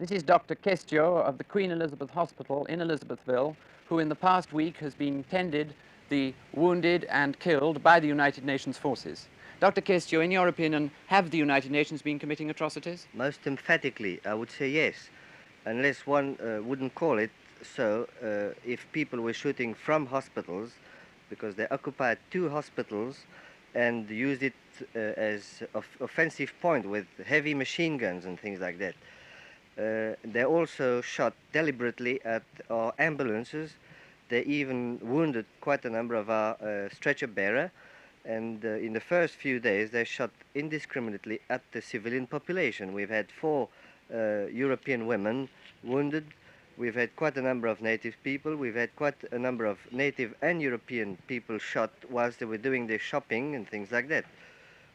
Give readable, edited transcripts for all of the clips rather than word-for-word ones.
This is Dr. Kest of the Queen Elizabeth Hospital in Elizabethville, who in the past week has been tended the wounded and killed by the United Nations forces. Dr. Kest, in your opinion, have the United Nations been committing atrocities? Most emphatically, I would say yes, unless one wouldn't call it so. If people were shooting from hospitals, because they occupied 2 hospitals and used it as offensive point with heavy machine guns and things like that. They also shot deliberately at our ambulances. They even wounded quite a number of our stretcher bearer. And in the first few days, they shot indiscriminately at the civilian population. We've had 4 European women wounded. We've had quite a number of native people. We've had quite a number of native and European people shot whilst they were doing their shopping and things like that,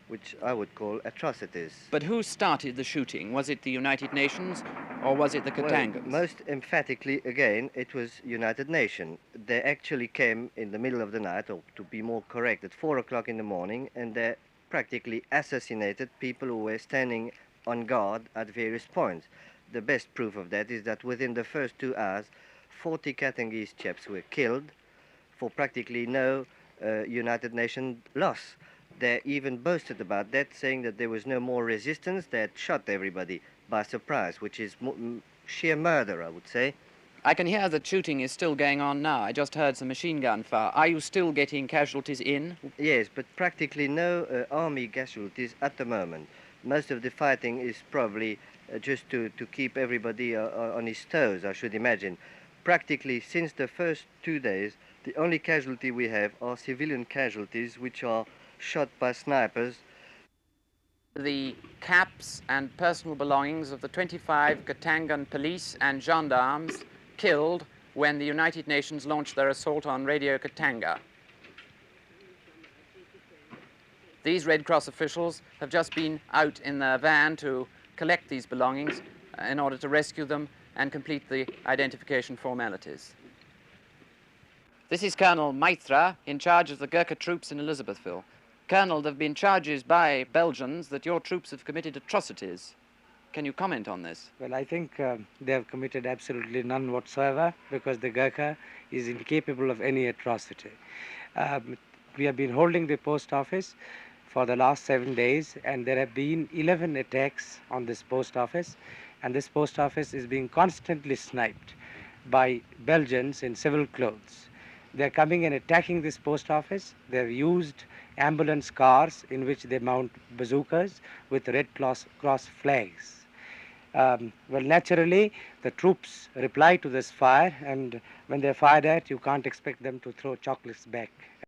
which I would call atrocities. But who started the shooting? Was it the United Nations or was it the Katangans? Well, most emphatically, again, it was United Nations. They actually came in the middle of the night, or to be more correct, at 4 o'clock in the morning, and they practically assassinated people who were standing on guard at various points. The best proof of that is that within the first 2 hours, 40 Katangese chaps were killed for practically no United Nations loss. They even boasted about that, saying that there was no more resistance. They had shot everybody by surprise, which is sheer murder, I would say. I can hear that shooting is still going on now. I just heard some machine gun fire. Are you still getting casualties in? Yes, but practically no army casualties at the moment. Most of the fighting is probably just to keep everybody on his toes, I should imagine. Practically, since the first 2 days, the only casualty we have are civilian casualties, which are shot by snipers. The caps and personal belongings of the 25 Katangan police and gendarmes killed when the United Nations launched their assault on Radio Katanga. These Red Cross officials have just been out in their van to collect these belongings in order to rescue them and complete the identification formalities. This is Colonel Maitre, in charge of the Gurkha troops in Elizabethville. Colonel, there have been charges by Belgians that your troops have committed atrocities. Can you comment on this? Well, I think they have committed absolutely none whatsoever, because the Gurkha is incapable of any atrocity. We have been holding the post office for the last 7 days, and there have been 11 attacks on this post office, and this post office is being constantly sniped by Belgians in civil clothes. They're coming and attacking this post office. They've used ambulance cars in which they mount bazookas with Red Cross flags. Well, naturally, the troops reply to this fire, and when they're fired at, you can't expect them to throw chocolates back.